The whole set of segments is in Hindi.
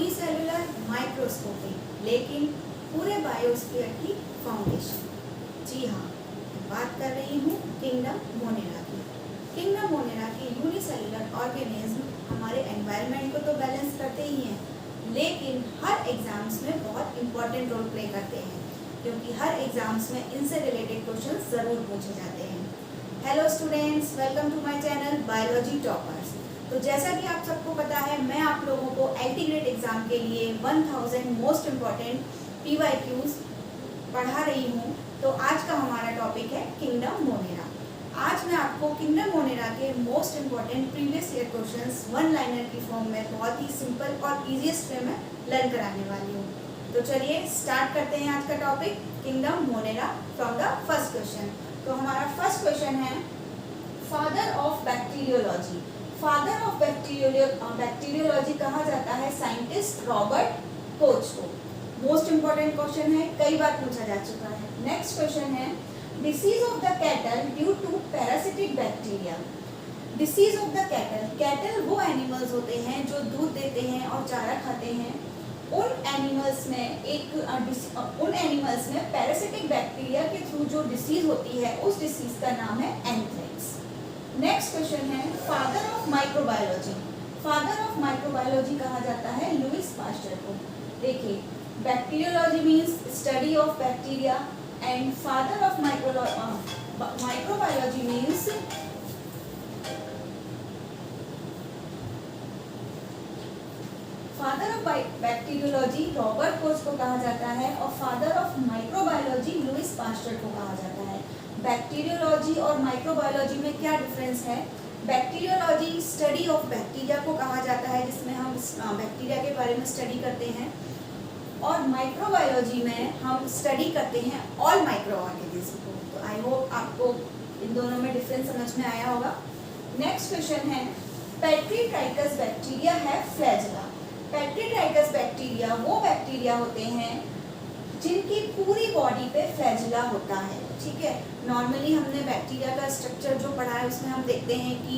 यूनिसेलुलर माइक्रोस्कोपी, लेकिन पूरे बायोस्फीयर की फाउंडेशन। जी हाँ, बात कर रही हूँ किंगडम मोनेरा की। किंगडम मोनेरा के यूनिसेलुलर ऑर्गेनिज्म हमारे एनवायरनमेंट को तो बैलेंस करते ही हैं, लेकिन हर एग्जाम्स में बहुत इंपॉर्टेंट रोल प्ले करते हैं, क्योंकि हर एग्जाम्स में इनसे रिलेटेड क्वेश्चन ज़रूर पूछे जाते हैं। Hello students, welcome to my channel biology toppers. तो जैसा कि आप सबको पता है, मैं आप लोगों को एलटी ग्रेड एग्जाम के लिए 1000 मोस्ट इम्पॉर्टेंट PYQs पढ़ा रही हूँ। तो आज का हमारा टॉपिक है किंगडम मोनेरा। आज मैं आपको किंगडम मोनेरा के most important previous year questions one liner की फॉर्म में बहुत ही सिंपल और ईजीएस्ट वे में लर्न कराने वाली हूँ। तो चलिए स्टार्ट करते हैं आज का topic kingdom Monera from the first question. तो हमारा फर्स्ट क्वेश्चन है, father of bacteriology. Father of bacteriology कहा जाता है साइंटिस्ट रॉबर्ट कोच को। मोस्ट इंपॉर्टेंट क्वेश्चन है, कई बार पूछा जा चुका है। नेक्स्ट क्वेश्चन है, disease of the cattle due to parasitic bacteria. Disease of the cattle, cattle वो एनिमल्स होते हैं जो दूध देते हैं और चारा खाते हैं। उन एनिमल्स में पैरासिटिक बैक्टीरिया के थ्रू जो डिसीज होती है, उस डिसीज का नाम है एंथ्रेक्स। नेक्स्ट क्वेश्चन है, father of microbiology. Father of microbiology कहा जाता है लुईस पास्चर को। देखिए, bacteriology means study of bacteria and father of microbiology means father of bacteriology Robert Koch को कहा जाता है और father of microbiology Lewis pasture को कहा जाता है। बैक्टीरियोलॉजी और माइक्रोबायोलॉजी में क्या डिफरेंस है? बैक्टीरियोलॉजी स्टडी ऑफ बैक्टीरिया को कहा जाता है, जिसमें हम बैक्टीरिया के बारे में स्टडी करते हैं, और माइक्रोबायोलॉजी में हम स्टडी करते हैं ऑल माइक्रो ऑर्गेनिज्म को। तो आई होप आपको इन दोनों में डिफरेंस समझ में आया होगा। नेक्स्ट क्वेश्चन है, पेट्रीट्राइकस बैक्टीरिया है फ्लैजेला। पेट्रीट्राइकस बैक्टीरिया वो बैक्टीरिया होते हैं जिनकी पूरी बॉडी पे फ्लैजिला होता है। ठीक है, नॉर्मली हमने बैक्टीरिया का स्ट्रक्चर जो पढ़ा है, उसमें हम देखते हैं कि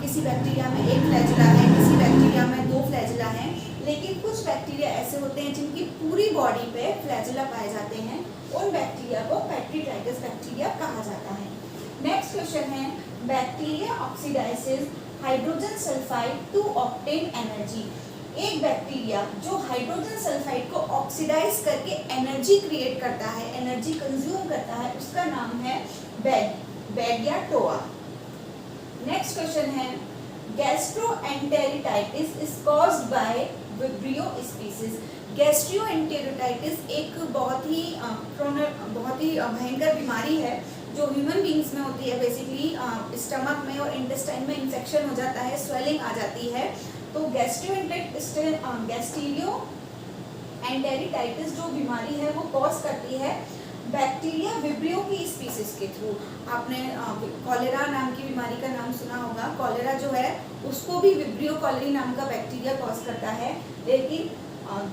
किसी बैक्टीरिया में एक फ्लैजिला है, किसी बैक्टीरिया में दो फ्लैजिला हैं, लेकिन कुछ बैक्टीरिया ऐसे होते हैं जिनकी पूरी बॉडी पे फ्लैजिला पाए जाते हैं। उन बैक्टीरिया को पेट्रीट्राइकस बैक्टीरिया कहा जाता है। नेक्स्ट क्वेश्चन है, bacteria oxidises hydrogen sulphide to obtain energy. एक बैक्टीरिया जो हाइड्रोजन सल्फाइड को ऑक्सीडाइज करके एनर्जी क्रिएट करता है, एनर्जी कंज्यूम करता है, उसका नाम है बैग या टोआ। नेक्स्ट क्वेश्चन है, gastroenteritis is caused by vibrio species. Gastroenteritis एक बहुत ही भयंकर बीमारी है जो ह्यूमन बींग्स में होती है। बेसिकली स्टमक में और इंटेस्टाइन में इन्फेक्शन हो जाता है, स्वेलिंग आ जाती है। तो गैस्ट्रोएंटेरिटाइटिस जो बीमारी है वो कॉज करती है बैक्टीरिया विब्रियो की स्पीसीज के थ्रू। आपने कॉलेरा नाम की बीमारी का नाम सुना होगा। कॉलेरा जो है उसको भी विब्रियो कॉलेरी नाम का बैक्टीरिया कॉज करता है, लेकिन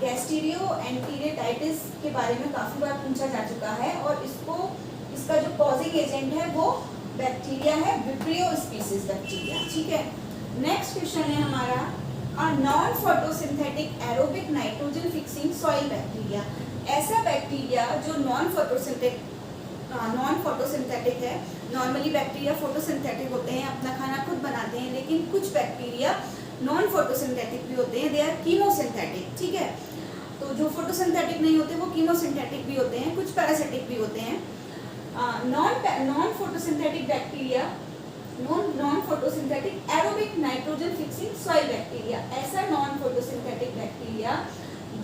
गैस्ट्रोएंटेरिटाइटिस के बारे में काफ़ी बार पूछा जा चुका है, और इसका जो कॉजिंग एजेंट है वो बैक्टीरिया है, विब्रियो स्पीसीज बैक्टीरिया। ठीक है, नेक्स्ट क्वेश्चन है हमारा, non photosynthetic aerobic nitrogen fixing soil bacteria. ऐसा बैक्टीरिया जो नॉन फोटोसिंथेटिक है। नॉर्मली बैक्टीरिया फोटोसिंथेटिक होते हैं, अपना खाना खुद बनाते हैं, लेकिन कुछ बैक्टीरिया नॉन फोटोसिंथेटिक भी होते हैं, दे आर कीमोसिंथेटिक। ठीक है, तो जो फोटोसिंथेटिक नहीं होते वो कीमोसिंथेटिक भी होते हैं, कुछ पैरासिटिक भी होते हैं। Non photosynthetic bacteria, non photosynthetic aerobic nitrogen fixing soil bacteria. ऐसा नॉन फोटोसिंथेटिक बैक्टीरिया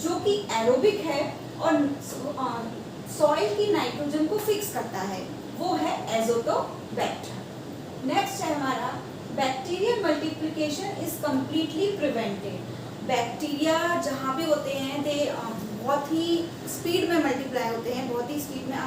जो कि एरोबिक है और सॉइल की नाइट्रोजन को फिक्स करता है, वो है एजोटोबैक्टर। नेक्स्ट है हमारा, bacterial multiplication is completely prevented. Bacteria जहाँ भी होते हैं दे बहुत ही स्पीड में मल्टीप्लाई होते हैं, बहुत ही स्पीड में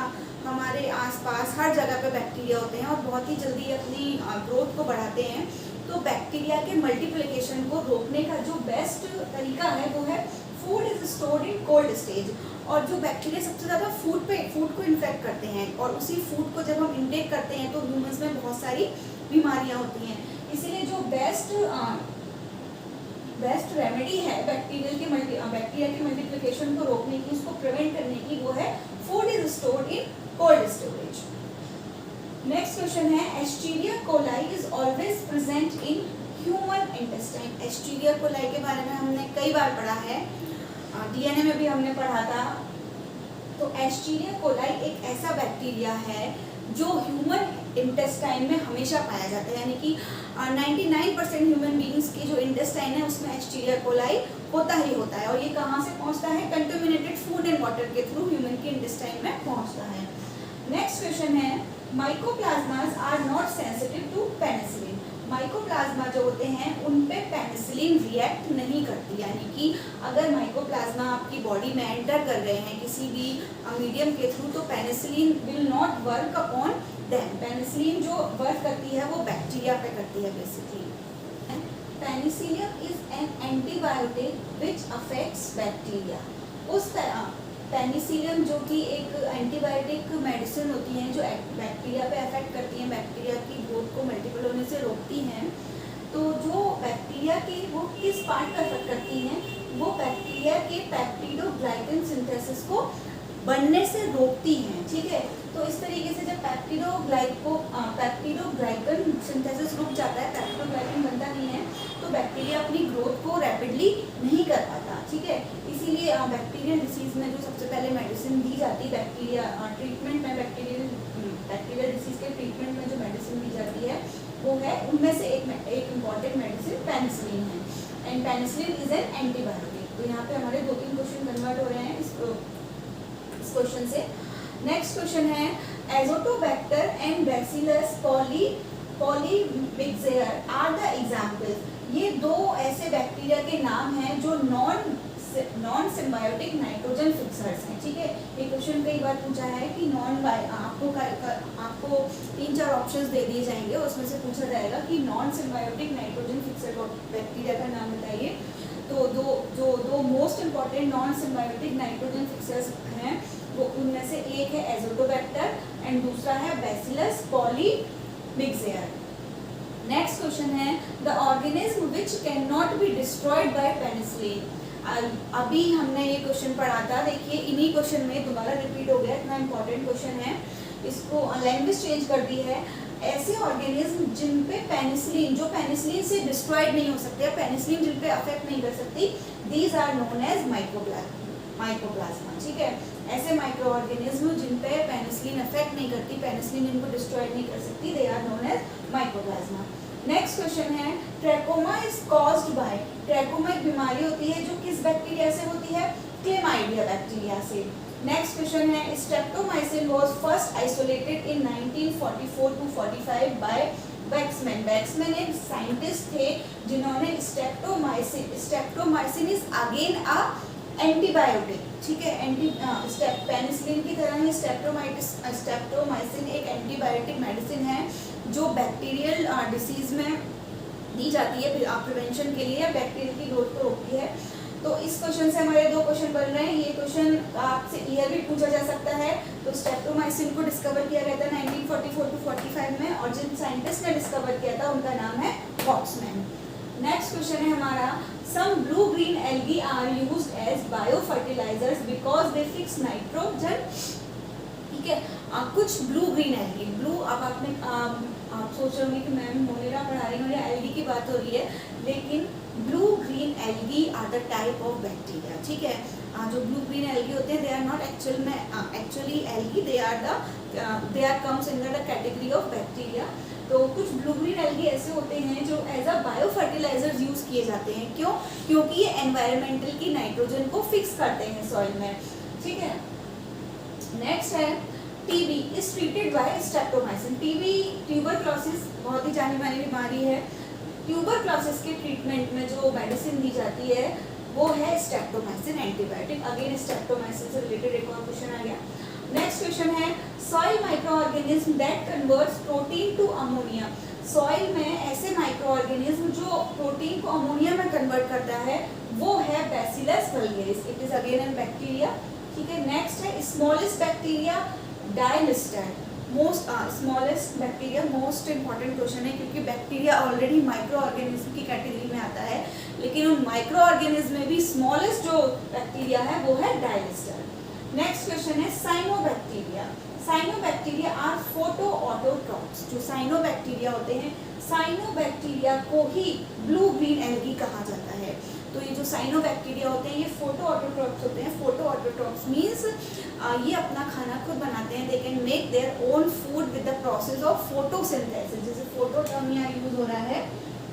हमारे आसपास हर जगह पे बैक्टीरिया होते हैं और बहुत ही जल्दी अपनी ग्रोथ को बढ़ाते हैं। तो बैक्टीरिया के मल्टीप्लिकेशन को रोकने का जो बेस्ट तरीका है वो है food is stored in cold stage. और जो बैक्टीरिया सबसे ज़्यादा फूड को इन्फेक्ट करते हैं, और उसी फूड को जब हम इंटेक करते हैं तो ह्यूमन्स में बहुत सारी बीमारियाँ होती हैं। इसीलिए जो बेस्ट बेस्ट रेमेडी है बैक्टीरिया के मल्टीप्लिकेशन को रोकने की, उसको प्रिवेंट करने की, वो है food is stored in cold storage. Next question है Escherichia coli is always present in human intestine. Escherichia coli के बारे में हमने कई बार पढ़ा है, डीएनए में भी हमने पढ़ा था। तो एस्चीरिया कोलाई एक ऐसा बैक्टीरिया है जो ह्यूमन इंटेस्टाइन में हमेशा पाया जाता है, यानी कि 99% ह्यूमन बीइंग्स की जो इंटेस्टाइन है उसमें एस्चीरिया कोलाई होता ही होता है। और ये कहाँ से पहुँचता है? कंटेमिनेटेड फूड एंड वाटर के थ्रू ह्यूमन की इंटेस्टाइन में पहुँचता है। नेक्स्ट क्वेश्चन है mycoplasmas are not sensitive to penicillin. Mycoplasma जो होते हैं उन पे पेनिसिलिन रिएक्ट नहीं करती, यानी कि अगर माइकोप्लाज्मा आपकी बॉडी में एंटर कर रहे हैं किसी भी मीडियम के थ्रू, तो penicillin will not work upon them. Penicillin जो वर्क करती है वो बैक्टीरिया पे करती है basically. Penicillium is an antibiotic which affects bacteria. उस तरह पेनिसिलियम जो कि एक एंटीबायोटिक मेडिसिन होती है जो बैक्टीरिया पे अफेक्ट करती हैं, बैक्टीरिया की ग्रोथ को मल्टीपल होने से रोकती हैं। तो जो बैक्टीरिया की वो किस पार्ट का अफेक्ट करती हैं? वो बैक्टीरिया के पेप्टिडोग्लाइकन सिंथेसिस को बनने से रोकती हैं, ठीक है। तो इस तरीके से जब पेप्टिडोग्लाइकन सिंथेसिस रुक जाता है, पेप्टिडोग्लाइकन बनता नहीं है, तो बैक्टीरिया अपनी ग्रोथ को रैपिडली नहीं कर पाता, ठीक है। इसीलिए बैक्टीरियल डिसीज में जो सबसे पहले मेडिसिन दी जाती है बैक्टीरिया ट्रीटमेंट में, बैक्टीरियल डिसीज के ट्रीटमेंट में जो मेडिसिन दी जाती है वो है, उनमें से एक इम्पॉर्टेंट मेडिसिन पेनिसिलिन है। And penicillin is an antibiotic. तो यहाँ पे हमारे 2-3 क्वेश्चन कन्वर्ट हो रहे हैं इस क्वेश्चन से। नेक्स्ट क्वेश्चन है azotobacter and bacillus polymyxa are the examples. ये दो ऐसे बैक्टीरिया के नाम हैं जो नॉन सिम्बायोटिक नाइट्रोजन फिक्सर्स हैं, ठीक है। ये क्वेश्चन कई बार पूछा है कि आपको 3-4 ऑप्शंस दे दिए जाएंगे, उसमें से पूछा जाएगा कि non symbiotic nitrogen fixer bacteria का नाम बताइए। तो दो most important non symbiotic nitrogen fixers हैं, वो उनमें से एक है एजोटोबैक्टर एंड दूसरा है बैसिलस पॉलीमिक्सेयर। नेक्स्ट क्वेश्चन है the organism which can not be destroyed by penicillin. अभी हमने ये क्वेश्चन पढ़ा था, देखिए इन्हीं क्वेश्चन में दोबारा रिपीट हो गया, इतना इम्पोर्टेंट क्वेश्चन है, इसको लैंग्वेज चेंज कर दी है। ऐसे ऑर्गेनिज्म जिन पे पेनिसिलिन, जो पेनिसिलिन से डिस्ट्रॉयड नहीं हो सकते, पेनिसिलिन जिन पे अफेक्ट नहीं कर सकती, these are known as mycoplasma, ठीक है। ऐसे माइक्रो ऑर्गेनिज्म जिन पे पेनिसिलिन अफेक्ट नहीं करती, पेनिसिलिन इनको डिस्ट्रॉयड नहीं कर सकती, they are known as mycoplasma. Next question है trachoma is caused by. Trachoma एक बीमारी होती है जो किस बैक्टीरिया से होती है? क्लेमाइडिया बैक्टीरिया से। नेक्स्ट क्वेश्चन है streptomycin was first isolated in 1944 to 45 by Waksman. Waksman एक साइंटिस्ट थे जिन्होंने streptomycin is again a antibiotic, ठीक है। पेनिसिलिन की तरह ही स्ट्रेप्टोमाइसिन एक एंटीबायोटिक मेडिसिन है जो बैक्टीरियल डिसीज में दी जाती है प्रिवेंशन के लिए, बैक्टीरिया की ग्रोथ को रोकती है। तो इस क्वेश्चन से हमारे 2 क्वेश्चन बन रहे हैं। ये क्वेश्चन आपसे ईयर भी पूछा जा सकता है। तो स्ट्रेप्टोमाइसिन को डिस्कवर किया गया था 1944 to 45 में, और जिन साइंटिस्ट ने डिस्कवर किया था उनका नाम है वॉक्समैन। नेक्स्ट क्वेश्चन है हमारा some blue green algae are used as bio fertilisers because they fix nitrogen, ठीक है। कुछ ब्लू ग्रीन एल्गी, ब्लू, अब आप सोच रहे होंगे कि मैम मोनेरा पढ़ा रही हूँ या एल्गी की बात हो रही है, लेकिन blue green algae are the type of bacteria, ठीक है। जो ब्लू ग्रीन एल्गी होते हैं they are not actually algae, they are comes in the category of bacteria. तो कुछ ब्लू ग्रीन एल्गी ऐसे होते हैं जो as a bio fertiliser use किए जाते हैं। क्यों? क्योंकि ये एनवायरमेंटल की नाइट्रोजन को फिक्स करते हैं सॉइल में, ठीक है। नेक्स्ट है TB is treated by streptomycin. TB tuberculosis बहुत ही जानी मानी बीमारी है। ट्यूबरक्लोसिस के ट्रीटमेंट में जो मेडिसिन दी जाती है वो है स्ट्रेप्टोमाइसिन एंटीबायोटिक। अगेन स्ट्रेप्टोमाइसिन से रिलेटेड एक और क्वेश्चन आ गया। नेक्स्ट क्वेश्चन है soil microorganism that converts protein to ammonia. Soil में ऐसे माइक्रो ऑर्गेनिज्म जो प्रोटीन को अमोनिया में कन्वर्ट करता है वो है bacillus vulgaris. It is again an bacteria, ठीक है। नेक्स्ट है smallest bacteria dialister. Smallest bacteria most important question है, क्योंकि बैक्टीरिया ऑलरेडी माइक्रो ऑर्गेनिज्म की कैटेगरी में आता है, लेकिन उन माइक्रो ऑर्गेनिज्म में भी स्मॉलेस्ट जो बैक्टीरिया है वो है डायलिस्टर। नेक्स्ट क्वेश्चन है cyanobacteria. Cyanobacteria are photo autotrophs. जो साइनोबैक्टीरिया होते हैं, साइनोबैक्टीरिया को ही ब्लू ग्रीन एल्गी कहा जाता है। तो ये जो साइनोबैक्टीरिया होते हैं ये फोटो ऑटोट्रॉप्स होते हैं। फोटो ऑटोट्रॉप्स मीन्स ये अपना खाना खुद बनाते हैं। They can make their own food with the process of photosynthesis. जैसे फोटो टर्म यहाँ यूज हो रहा है,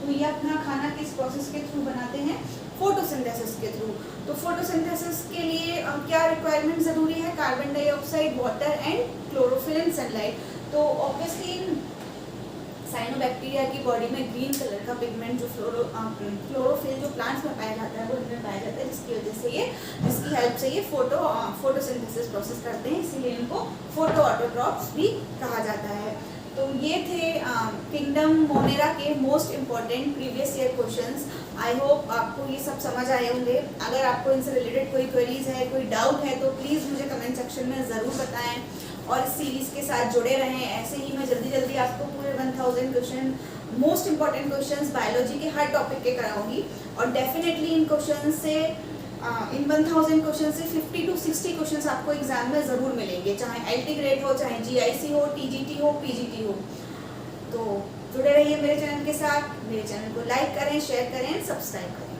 तो ये अपना खाना किस प्रोसेस के थ्रू बनाते हैं? फोटोसिंथेसिस के थ्रू। तो फोटोसिंथेसिस के लिए क्या रिक्वायरमेंट ज़रूरी है? Carbon dioxide, water and chlorophyll and sunlight. तो ऑब्वियसली साइनोबैक्टीरिया की बॉडी में ग्रीन कलर का पिगमेंट जो क्लोरोफिल जो प्लांट्स में पाया जाता है वो इनमें पाया जाता है, जिसकी हेल्प से ये फोटोसिंथेसिस प्रोसेस करते हैं, इसीलिए इनको फोटो ऑटोट्रॉप्स भी कहा जाता है। तो ये थे किंगडम मोनेरा के most important previous year questions. I hope आपको ये सब समझ आए होंगे। अगर आपको इनसे रिलेटेड कोई क्वेरीज है, कोई डाउट है, तो प्लीज़ मुझे कमेंट सेक्शन में ज़रूर बताएं और इस सीरीज़ के साथ जुड़े रहें। ऐसे ही मैं जल्दी आपको पूरे 1000 question, most important questions biology के हर टॉपिक के कराऊंगी। और डेफिनेटली इन क्वेश्चन से इन 1000 क्वेश्चन से 50 to 60 क्वेश्चंस आपको एग्जाम में ज़रूर मिलेंगे, चाहे IIT ग्रेड हो, चाहे GIC हो, TGT हो, PGT हो। तो जुड़े रहिए मेरे चैनल के साथ। मेरे चैनल को लाइक करें, शेयर करें, सब्सक्राइब करें।